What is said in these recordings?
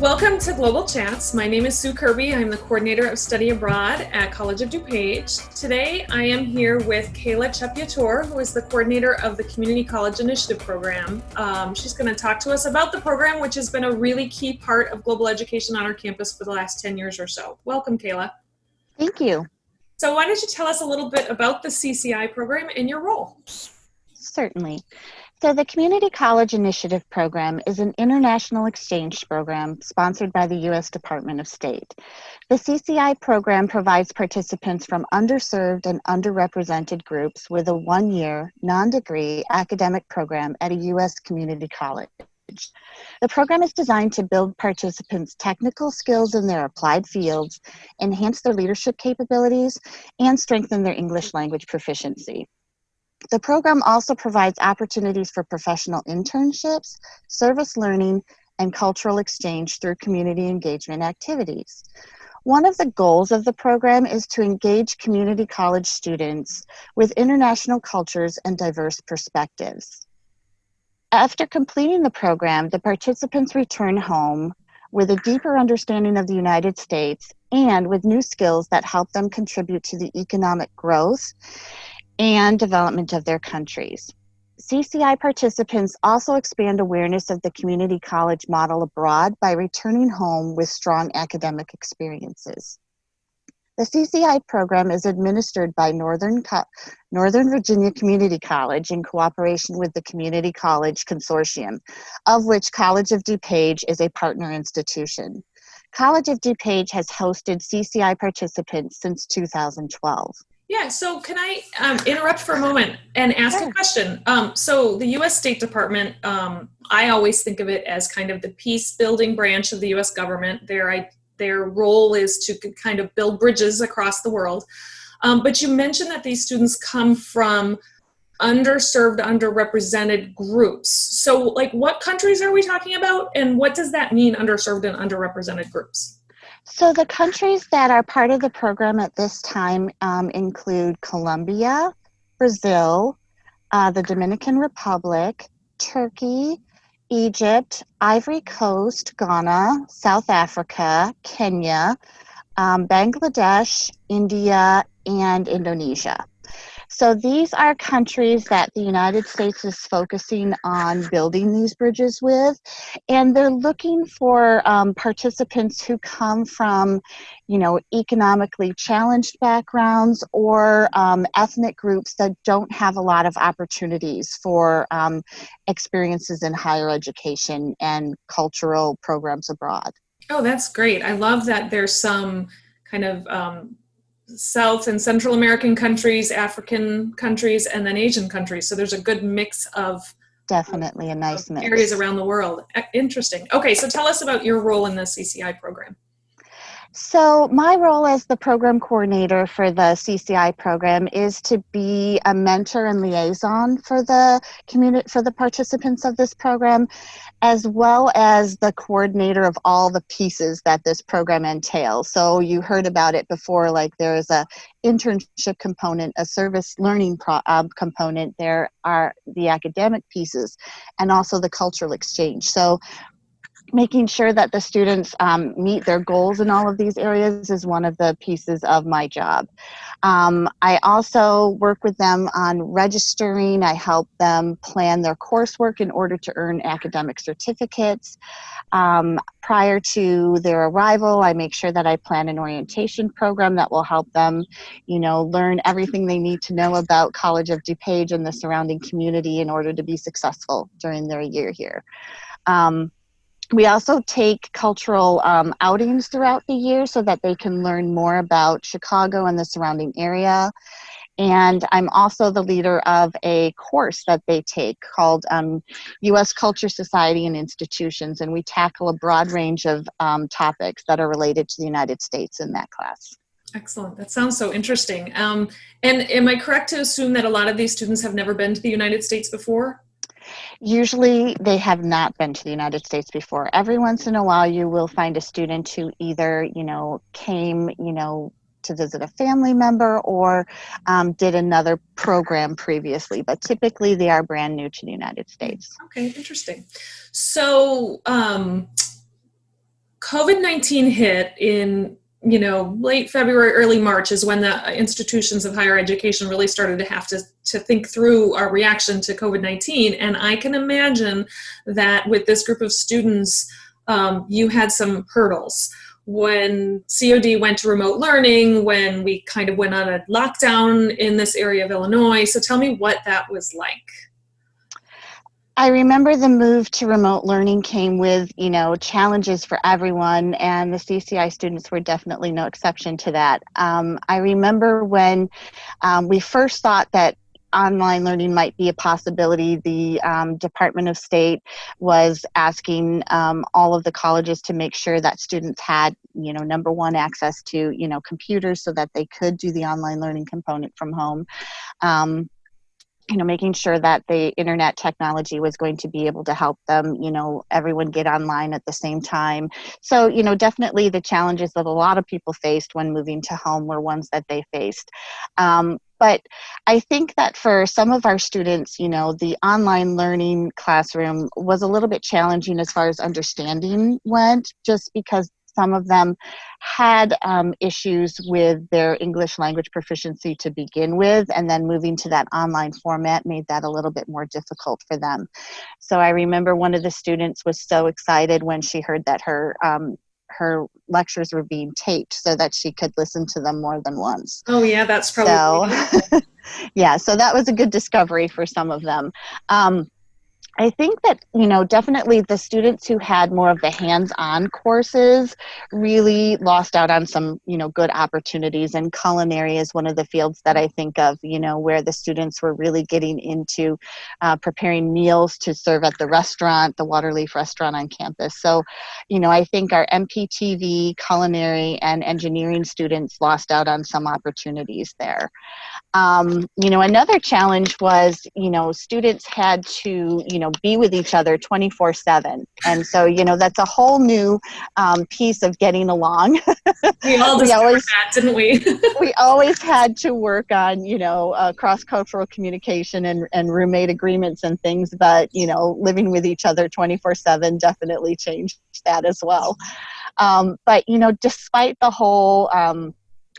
Welcome to Global Chats. My name is Sue Kirby. I'm the coordinator of study abroad at College of DuPage. Today, I am here with Kayla Chepyator, who is the coordinator of the Community College Initiative Program. She's going to talk to us about the program, which has been a really key part of global education on our campus for the last 10 years or so. Welcome, Kayla. Thank you. So why don't you tell us a little bit about the CCI program and your role? Certainly. So the Community College Initiative Program is an international exchange program sponsored by the U.S. Department of State. The CCI program provides participants from underserved and underrepresented groups with a one-year, non-degree academic program at a U.S. community college. The program is designed to build participants' technical skills in their applied fields, enhance their leadership capabilities, and strengthen their English language proficiency. The program also provides opportunities for professional internships, service learning, and cultural exchange through community engagement activities. One of the goals of the program is to engage community college students with international cultures and diverse perspectives. After completing the program, the participants return home with a deeper understanding of the United States and with new skills that help them contribute to the economic growth and development of their countries. CCI participants also expand awareness of the community college model abroad by returning home with strong academic experiences. The CCI program is administered by Northern Virginia Community College in cooperation with the Community College Consortium, of which College of DuPage is a partner institution. College of DuPage has hosted CCI participants since 2012. Yeah, so can I interrupt for a moment and ask a question? So the U.S. State Department, I always think of it as kind of the peace-building branch of the U.S. government. Their role is to kind of build bridges across the world. But you mentioned that these students come from underserved, underrepresented groups. So, like, what countries are we talking about, and what does that mean, underserved and underrepresented groups? So the countries that are part of the program at this time include Colombia, Brazil, the Dominican Republic, Turkey, Egypt, Ivory Coast, Ghana, South Africa, Kenya, Bangladesh, India, and Indonesia. So these are countries that the United States is focusing on building these bridges with, and they're looking for participants who come from, economically challenged backgrounds or ethnic groups that don't have a lot of opportunities for experiences in higher education and cultural programs abroad. Oh, that's great. I love that there's some kind of South and Central American countries, African countries, and then Asian countries. So there's a good mix of definitely a nice mix. Areas around the world. Interesting. Okay, so tell us about your role in the CCI program. So my role as the program coordinator for the CCI program is to be a mentor and liaison for the community, for the participants of this program, as well as the coordinator of all the pieces that this program entails. So you heard about it before, like there is a internship component, a service learning component, there are the academic pieces, and also the cultural exchange. So making sure that the students meet their goals in all of these areas is one of the pieces of my job. I also work with them on registering. I help them plan their coursework in order to earn academic certificates. Prior to their arrival, I make sure that I plan an orientation program that will help them, learn everything they need to know about College of DuPage and the surrounding community in order to be successful during their year here. We also take cultural outings throughout the year so that they can learn more about Chicago and the surrounding area. And I'm also the leader of a course that they take called U.S. Culture, Society, and Institutions, and we tackle a broad range of topics that are related to the United States in that class. Excellent. That sounds so interesting. And am I correct to assume that a lot of these students have never been to the United States before? Usually they have not been to the United States before. Every once in a while you will find a student who either, came, to visit a family member or did another program previously, but typically they are brand new to the United States. Okay, interesting. So COVID-19 hit in, late February, early March is when the institutions of higher education really started to have to think through our reaction to COVID-19. And I can imagine that with this group of students, you had some hurdles. When COD went to remote learning, when we kind of went on a lockdown in this area of Illinois. So tell me what that was like. I remember the move to remote learning came with, challenges for everyone, and the CCI students were definitely no exception to that. I remember when we first thought that online learning might be a possibility, the Department of State was asking all of the colleges to make sure that students had, number one, access to, computers so that they could do the online learning component from home. Making sure that the internet technology was going to be able to help them, everyone get online at the same time. So, definitely the challenges that a lot of people faced when moving to home were ones that they faced. But I think that for some of our students, the online learning classroom was a little bit challenging as far as understanding went, just because some of them had issues with their English language proficiency to begin with, and then moving to that online format made that a little bit more difficult for them. So I remember one of the students was so excited when she heard that her lectures were being taped so that she could listen to them more than once. Oh yeah, that's probably so. Yeah, so that was a good discovery for some of them. I think that, definitely the students who had more of the hands-on courses really lost out on some, good opportunities. And culinary is one of the fields that I think of, where the students were really getting into preparing meals to serve at the restaurant, the Waterleaf restaurant on campus. So, I think our MPTV, culinary, and engineering students lost out on some opportunities there. Another challenge was, students had to, be with each other 24/7. And so, that's a whole new piece of getting along. We all discovered that, didn't we? We always had to work on, cross-cultural communication and roommate agreements and things, but, living with each other 24/7 definitely changed that as well. But, despite the whole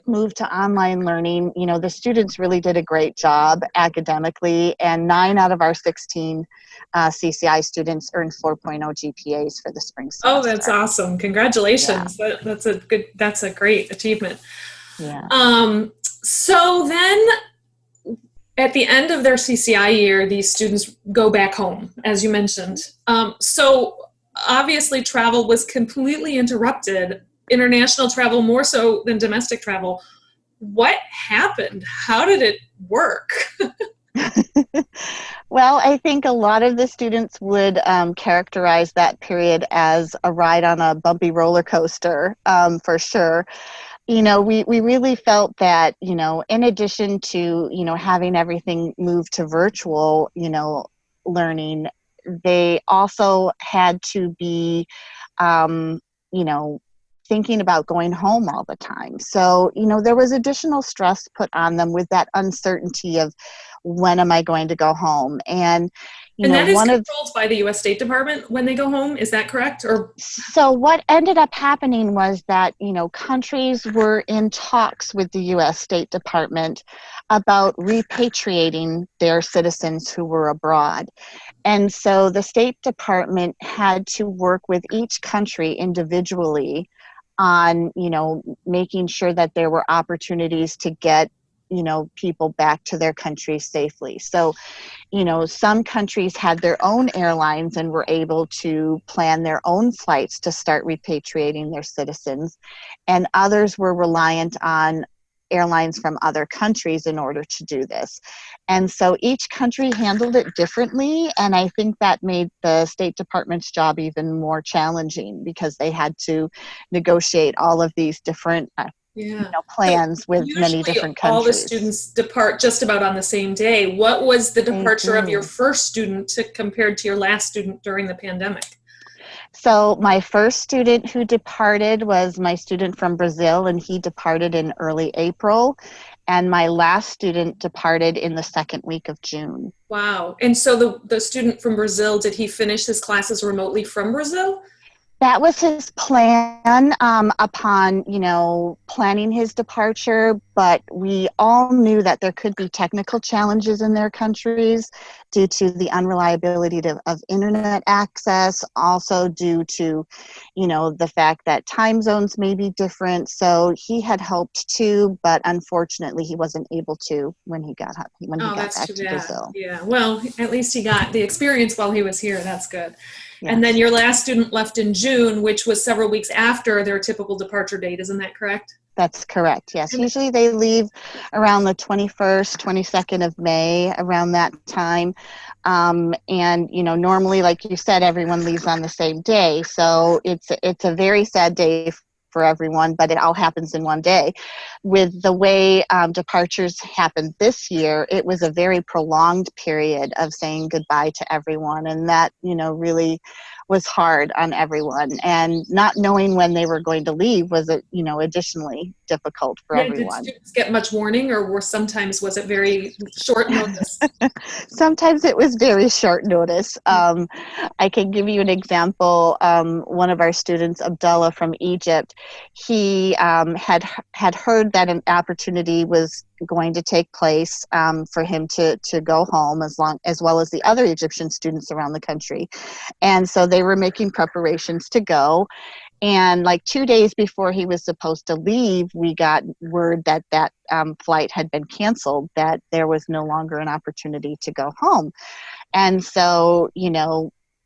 move to online learning, the students really did a great job academically, and 9 out of our 16 CCI students earned 4.0 GPAs for the spring semester. Oh, that's awesome. Congratulations. Yeah. That's a great achievement. Yeah. So then at the end of their CCI year, these students go back home, as you mentioned. So obviously travel was completely interrupted, international travel more so than domestic travel. What happened? How did it work? Well, I think a lot of the students would characterize that period as a ride on a bumpy roller coaster, for sure. We really felt that, in addition to, having everything move to virtual, learning, they also had to be, thinking about going home all the time. So, there was additional stress put on them with that uncertainty of when am I going to go home? And, that is controlled by the U.S. State Department when they go home. Is that correct? So what ended up happening was that, countries were in talks with the U.S. State Department about repatriating their citizens who were abroad. And so the State Department had to work with each country individually on, making sure that there were opportunities to get, people back to their countries safely. So, some countries had their own airlines and were able to plan their own flights to start repatriating their citizens, and others were reliant on airlines from other countries in order to do this. And so each country handled it differently, and I think that made the State Department's job even more challenging because they had to negotiate all of these different plans with many different countries. All the students depart just about on the same day. What was the departure of your first student compared to your last student during the pandemic? So my first student who departed was my student from Brazil, and he departed in early April. And my last student departed in the second week of June. Wow. And so the student from Brazil, did he finish his classes remotely from Brazil? That was his plan upon, planning his departure, but we all knew that there could be technical challenges in their countries due to the unreliability of internet access, also due to, the fact that time zones may be different. So he had hoped to, but unfortunately he wasn't able to when he got Oh, that's back too to bad. Brazil. Yeah. Well, at least he got the experience while he was here. That's good. And then Yes. your last student left in June, which was several weeks after their typical departure date. Isn't that correct? That's correct. Yes. And Usually they leave around the 21st, 22nd of May, around that time. And, normally, like you said, everyone leaves on the same day. So it's a very sad day for everyone, but it all happens in one day. With the way departures happened this year, it was a very prolonged period of saying goodbye to everyone. And that, really was hard on everyone, and not knowing when they were going to leave was, additionally difficult for yeah, did everyone. students get much warning, or was it very short notice? Sometimes it was very short notice. I can give you an example. One of our students, Abdullah from Egypt, he had heard that an opportunity was going to take place for him to go home, as well as the other Egyptian students around the country. And so they were making preparations to go. And like 2 days before he was supposed to leave, we got word that flight had been canceled, that there was no longer an opportunity to go home. And so,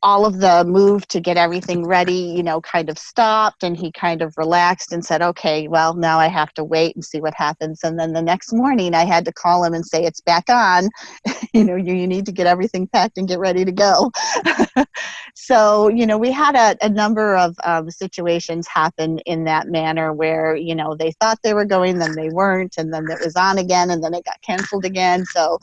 all of the move to get everything ready, kind of stopped, and he kind of relaxed and said, okay, well, now I have to wait and see what happens. And then the next morning I had to call him and say, it's back on. You need to get everything packed and get ready to go. So, we had a number of situations happen in that manner where, they thought they were going, then they weren't, and then it was on again, and then it got canceled again. So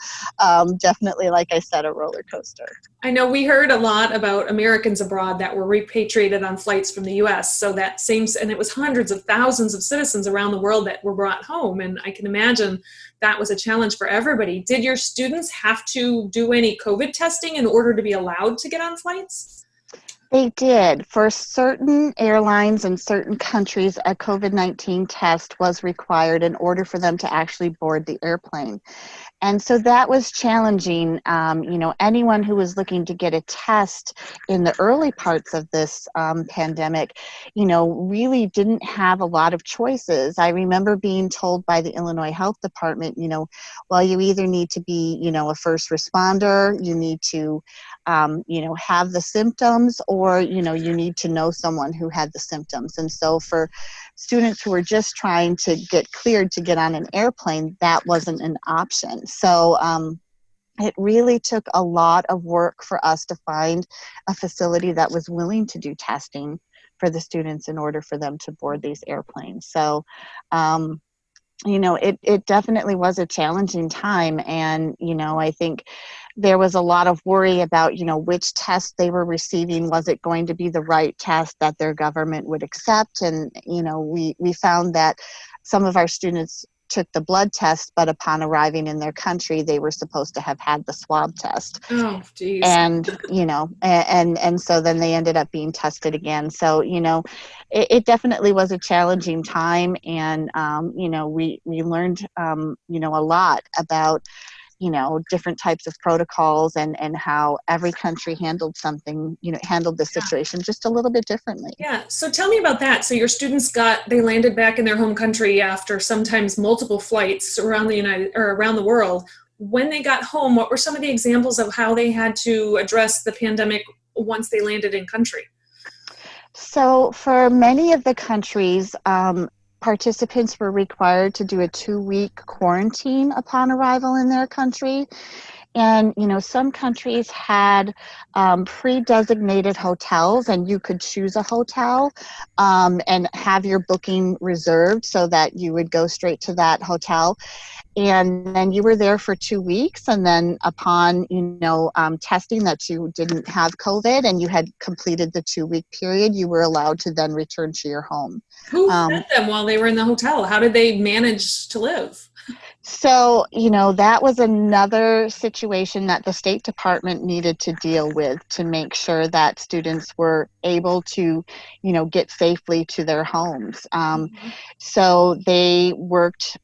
definitely, like I said, a roller coaster. I know we heard a lot about Americans abroad that were repatriated on flights from the US. So and it was hundreds of thousands of citizens around the world that were brought home. And I can imagine that was a challenge for everybody. Did your students have to do any COVID testing in order to be allowed to get on flights? They did. For certain airlines and certain countries, a COVID-19 test was required in order for them to actually board the airplane. And so that was challenging. Anyone who was looking to get a test in the early parts of this pandemic, really didn't have a lot of choices. I remember being told by the Illinois Health Department, well, you either need to be, a first responder, you need to, have the symptoms, or, you need to know someone who had the symptoms. And so for students who were just trying to get cleared to get on an airplane, that wasn't an option. So it really took a lot of work for us to find a facility that was willing to do testing for the students in order for them to board these airplanes. So it definitely was a challenging time. And, I think there was a lot of worry about, which test they were receiving. Was it going to be the right test that their government would accept? And, we found that some of our students took the blood test, but upon arriving in their country, they were supposed to have had the swab test. Oh, geez. And, and so then they ended up being tested again. So, it definitely was a challenging time. And, we learned, a lot about, different types of protocols and how every country handled handled the situation just a little bit differently. Yeah. So tell me about that. So your students they landed back in their home country after sometimes multiple flights around around the world. When they got home, what were some of the examples of how they had to address the pandemic once they landed in country? So for many of the countries, participants were required to do a 2-week quarantine upon arrival in their country. And, some countries had pre-designated hotels, and you could choose a hotel and have your booking reserved so that you would go straight to that hotel. And then you were there for 2 weeks. And then upon, testing that you didn't have COVID and you had completed the 2-week period, you were allowed to then return to your home. Who fed them while they were in the hotel? How did they manage to live? So, that was another situation that the State Department needed to deal with to make sure that students were able to, get safely to their homes. So they worked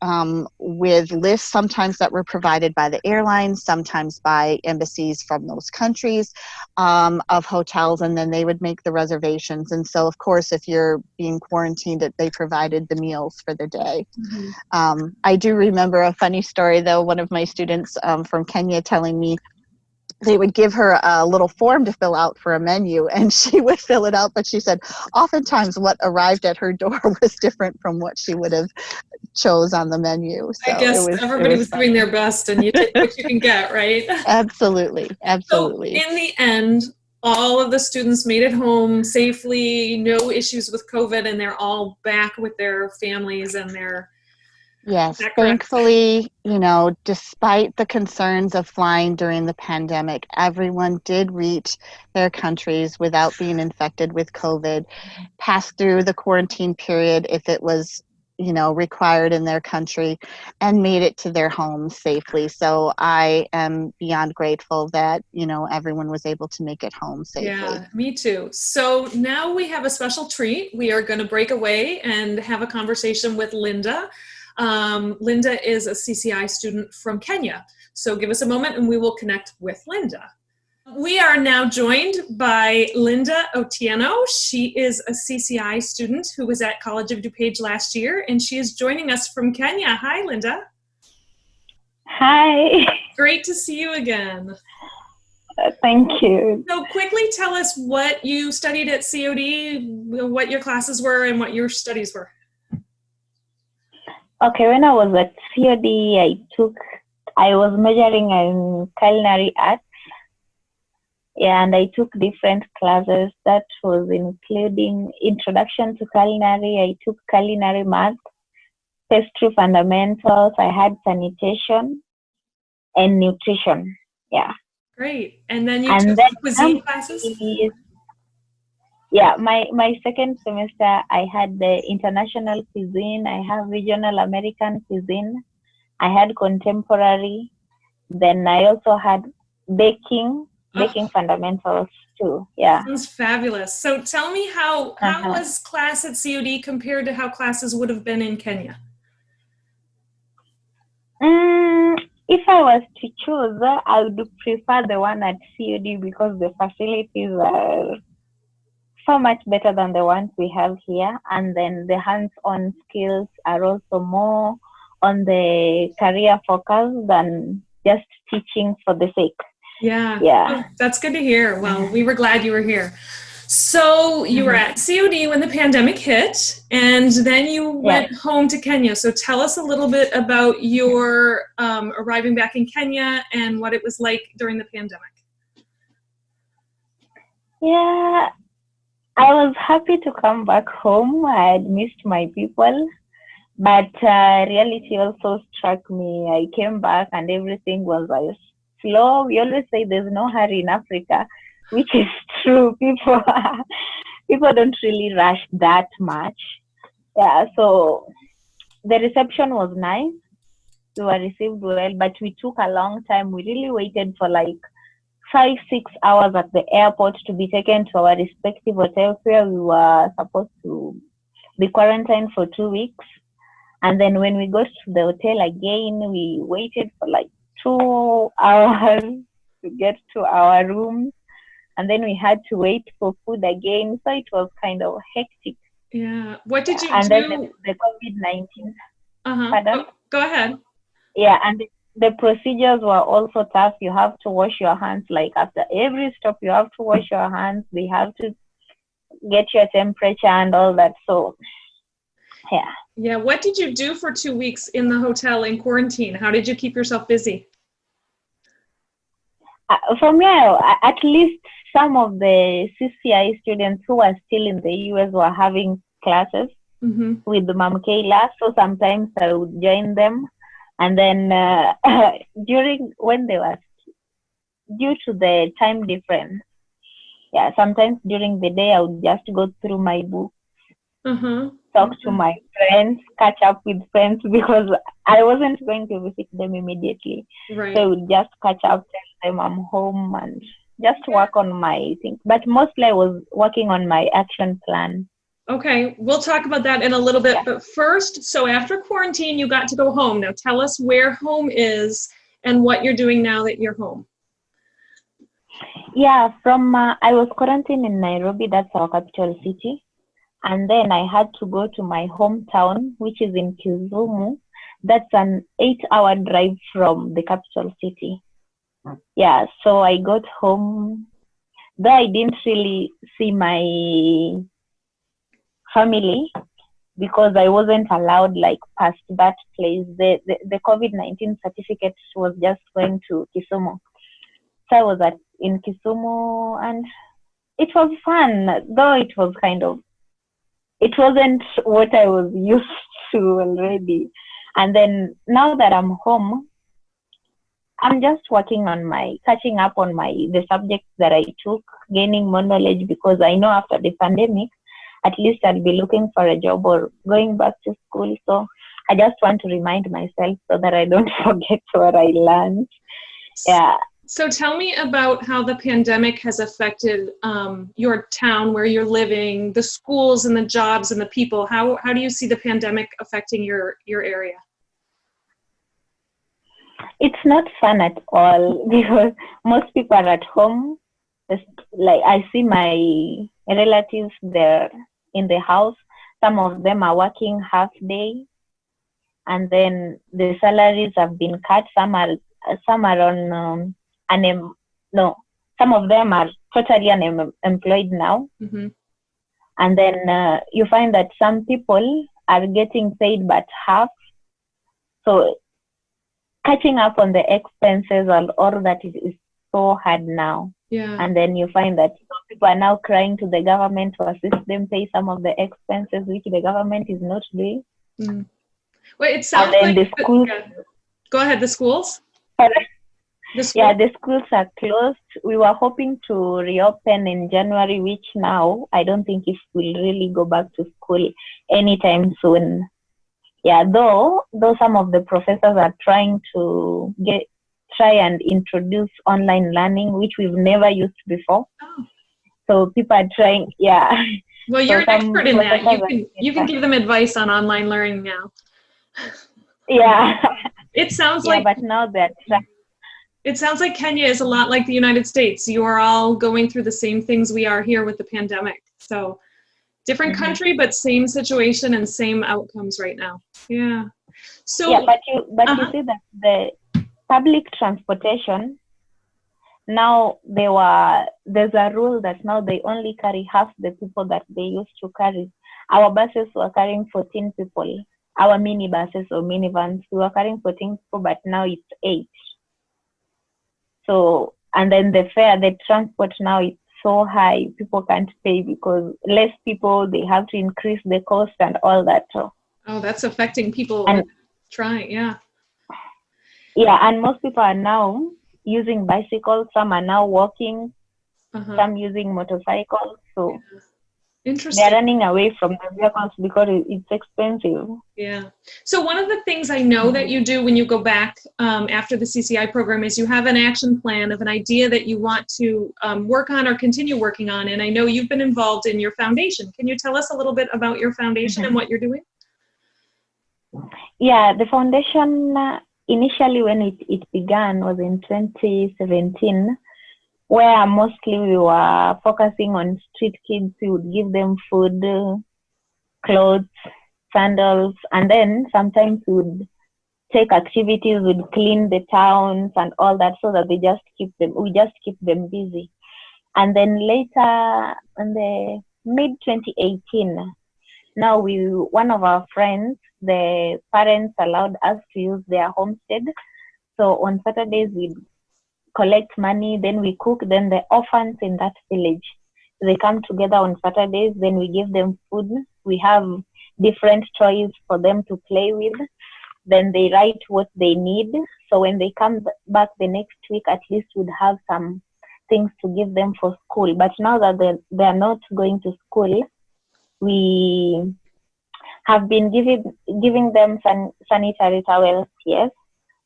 with lists sometimes that were provided by the airlines, sometimes by embassies from those countries, of hotels, and then they would make the reservations. And so, of course, if you're being quarantined, they provided the meals for the day. I do remember a funny story, though, one of my students from Kenya telling me they would give her a little form to fill out for a menu, and she would fill it out, but she said oftentimes what arrived at her door was different from what she would have chose on the menu. So I guess everybody was funny. doing their best, and you take what you can get, right? Absolutely. So in the end, all of the students made it home safely, no issues with COVID, and they're all back with their families and their... Yes, thankfully, despite the concerns of flying during the pandemic, everyone did reach their countries without being infected with COVID, pass through the quarantine period if it was, required in their country, and made it to their homes safely. So I am beyond grateful that, everyone was able to make it home safely. Yeah, me too. So now we have a special treat. We are going to break away and have a conversation with Linda. Linda is a CCI student from Kenya. So give us a moment and we will connect with Linda. We are now joined by Linda Otieno. She is a CCI student who was at College of DuPage last year, and she is joining us from Kenya. Hi, Linda. Hi. Great to see you again. Thank you. So quickly tell us what you studied at COD, what your classes were, and what your studies were. Okay, when I was at COD, I was majoring in culinary arts. Yeah, and I took different classes that was including Introduction to Culinary. I took Culinary Math, Pastry Fundamentals. I had Sanitation and Nutrition. Yeah. Great. And then you took cuisine classes? Yeah, my second semester, I had the International Cuisine. I have Regional American Cuisine. I had Contemporary. Then I also had Baking Fundamentals too. Yeah. Sounds fabulous. So tell me how was class at COD compared to how classes would have been in Kenya? If I was to choose, I would prefer the one at COD because the facilities are so much better than the ones we have here, and then the hands-on skills are also more on the career focus than just teaching for the sake. Yeah. Yeah. Oh, that's good to hear. Well, we were glad you were here. So you were at COD when the pandemic hit, and then you went home to Kenya. So tell us a little bit about your arriving back in Kenya and what it was like during the pandemic. Yeah, I was happy to come back home. I had missed my people, but reality also struck me. I came back and everything was slow. We always say there's no hurry in Africa, which is true. People don't really rush that much. Yeah, so the reception was nice. We were received well, but we took a long time. We really waited for like 5-6 hours at the airport to be taken to our respective hotels where we were supposed to be quarantined for 2 weeks. And then when we got to the hotel again, we waited for like 2 hours to get to our room. And then we had to wait for food again. So it was kind of hectic. Yeah. What did you do? And then the COVID-19. Oh, go ahead. Yeah, and the procedures were also tough. You have to wash your hands. Like after every stop, you have to wash your hands. They have to get your temperature and all that. So, yeah. Yeah. What did you do for 2 weeks in the hotel in quarantine? How did you keep yourself busy? For me, at least some of the CCI students who are still in the US were having classes with Mom Kayla. So sometimes I would join them. And then when they were, due to the time difference, sometimes during the day I would just go through my book. talk to my friends, catch up with friends because I wasn't going to visit them immediately. Right. So I would just catch up, tell them I'm home and just work on my things. But mostly I was working on my action plan. Okay, we'll talk about that in a little bit. But first, so after quarantine, you got to go home. Now tell us where home is and what you're doing now that you're home. Yeah, from I was quarantined in Nairobi, that's our capital city. And then I had to go to my hometown, which is in Kisumu. That's an 8-hour drive from the capital city. Yeah, so I got home. Though I didn't really see my family because I wasn't allowed like past that place. The COVID-19 certificate was just going to Kisumu. So I was in Kisumu and it was fun, though it was it wasn't what I was used to already. And then now that I'm home, I'm just working on catching up on the subjects that I took, gaining more knowledge because I know after the pandemic, at least I'll be looking for a job or going back to school. So I just want to remind myself so that I don't forget what I learned. Yeah. So tell me about how the pandemic has affected your town where you're living, the schools and the jobs and the people. How do you see the pandemic affecting your area? It's not fun at all because most people are at home. Like I see my relatives there in the house. Some of them are working half day, and then the salaries have been cut. Some are on some of them are totally unemployed now. Mm-hmm. And then you find that some people are getting paid but half. So catching up on the expenses and all that is so hard now. Yeah. And then you find that people are now crying to the government to assist them pay some of the expenses, which the government is not doing. Mm. Well, it sounds and then like the schools. Yeah. Go ahead. The schools. Yeah, the schools are closed. We were hoping to reopen in January, which now I don't think if we'll really go back to school anytime soon. Yeah, though some of the professors are trying to try and introduce online learning, which we've never used before. Oh. So people are trying, yeah. Well, you're an expert in that. You can give them advice on online learning now. Yeah. It sounds like. But now they're trying. It sounds like Kenya is a lot like the United States. You are all going through the same things we are here with the pandemic. So different country, but same situation and same outcomes right now. Yeah. So yeah, but you see that the public transportation now there's a rule that now they only carry half the people that they used to carry. Our buses were carrying 14 people. Our mini buses or minivans, we were carrying 14 people, but now it's 8. So, and then the transport now is so high, people can't pay because less people, they have to increase the cost and all that. So, oh, that's affecting people trying, yeah. Yeah, and most people are now using bicycles, some are now walking, some using motorcycles. So interesting. They're running away from the vehicles because it's expensive. Yeah. So one of the things I know that you do when you go back after the CCI program is you have an action plan of an idea that you want to work on or continue working on. And I know you've been involved in your foundation. Can you tell us a little bit about your foundation and what you're doing? Yeah, the foundation initially when it began was in 2017. Where mostly we were focusing on street kids. We would give them food, clothes, sandals, and then sometimes we would take activities, we'd clean the towns and all that so that we just keep them busy. And then later in the mid-2018, now one of our friends, the parents allowed us to use their homestead. So on Saturdays we'd collect money, then we cook, then the orphans in that village, they come together on Saturdays, then we give them food. We have different toys for them to play with. Then they write what they need. So when they come back the next week, at least we'd have some things to give them for school. But now that they're not going to school, we have been giving them sanitary towels, yes.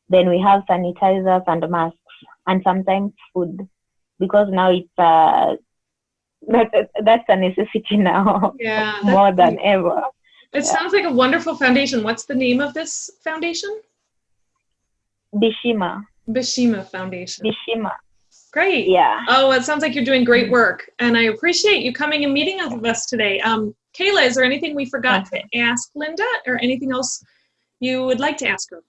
Then we have sanitizers and masks, and sometimes food, because now it's that's a necessity now. Yeah, more than ever. It sounds like a wonderful foundation. What's the name of this foundation? Bishima. Bishima Foundation. Bishima. Great. Yeah. Oh, it sounds like you're doing great work, and I appreciate you coming and meeting with us today. Kayla, is there anything we forgot to ask Linda, or anything else you would like to ask her?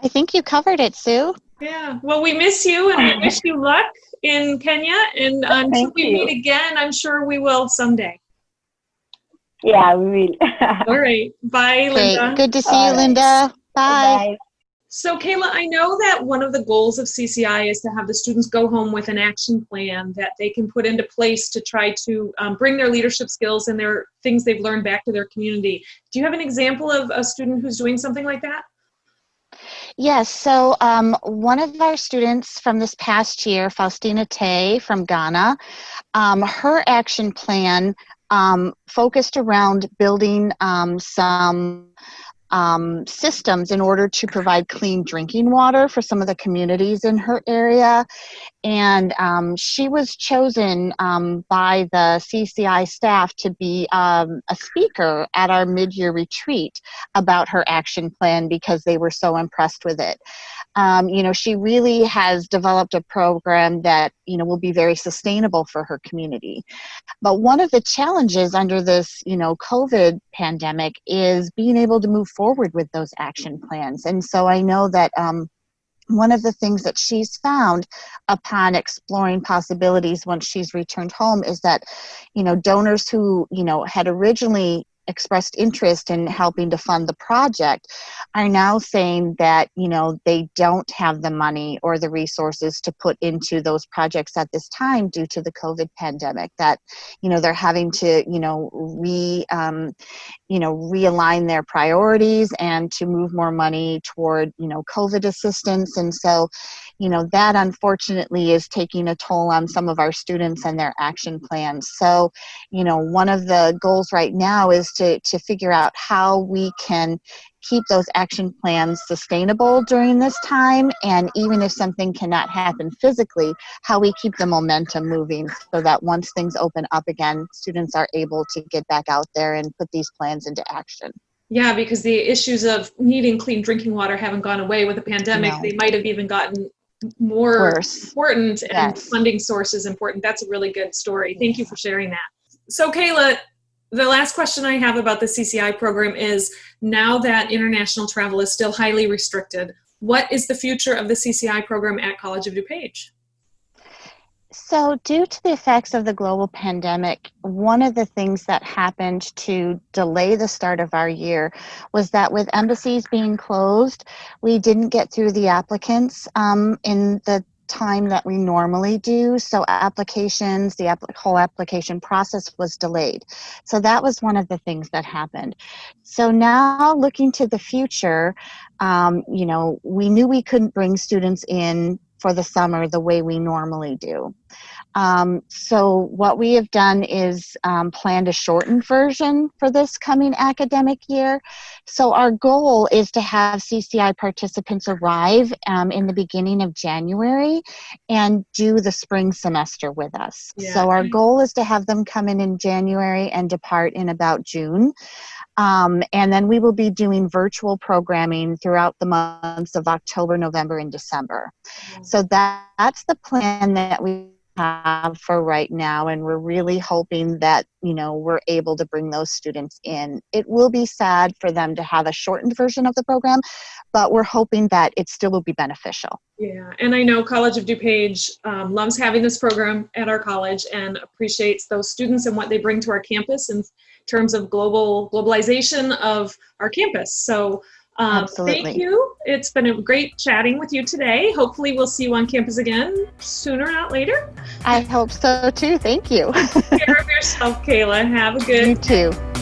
I think you covered it, Sue. Yeah. Well, we miss you, and we wish you luck in Kenya. And until we meet again, I'm sure we will someday. Yeah, we will. All right. Bye, Linda. Okay. Good to see you, Linda. Bye. Bye. So, Kayla, I know that one of the goals of CCI is to have the students go home with an action plan that they can put into place to try to bring their leadership skills and their things they've learned back to their community. Do you have an example of a student who's doing something like that? Yes, so one of our students from this past year, Faustina Tay from Ghana, her action plan focused around building some systems in order to provide clean drinking water for some of the communities in her area. And she was chosen by the CCI staff to be a speaker at our mid-year retreat about her action plan because they were so impressed with it. She really has developed a program that, will be very sustainable for her community. But one of the challenges under this, COVID pandemic is being able to move forward with those action plans. And so I know that one of the things that she's found upon exploring possibilities once she's returned home is that, donors who, had originally expressed interest in helping to fund the project are now saying that, they don't have the money or the resources to put into those projects at this time due to the COVID pandemic, that, they're having to, realign their priorities and to move more money toward, COVID assistance. And so, that unfortunately is taking a toll on some of our students and their action plans. So, one of the goals right now is to figure out how we can keep those action plans sustainable during this time, and even if something cannot happen physically, how we keep the momentum moving so that once things open up again, students are able to get back out there and put these plans into action. Yeah, because the issues of needing clean drinking water haven't gone away with the pandemic. No. They might have even gotten more important, and funding sources important. That's a really good story. Thank you for sharing that. So Kayla, the last question I have about the CCI program is, now that international travel is still highly restricted, what is the future of the CCI program at College of DuPage? So due to the effects of the global pandemic, one of the things that happened to delay the start of our year was that with embassies being closed, we didn't get through the applicants in the time that we normally do. So applications, the whole application process was delayed. So that was one of the things that happened. So now looking to the future, we knew we couldn't bring students in for the summer the way we normally do. So what we have done is planned a shortened version for this coming academic year. So our goal is to have CCI participants arrive in the beginning of January and do the spring semester with us. Yeah. So our goal is to have them come in January and depart in about June. And then we will be doing virtual programming throughout the months of October, November, and December. So that's the plan that we have for right now, and we're really hoping that we're able to bring those students in. It will be sad for them to have a shortened version of the program, but we're hoping that it still will be beneficial. Yeah, and I know College of DuPage loves having this program at our college and appreciates those students and what they bring to our campus in terms of globalization of our campus. So absolutely. Thank you. It's been a great chatting with you today. Hopefully we'll see you on campus again sooner, not later. I hope so too. Thank you. Take care of yourself, Kayla. Have a good You too.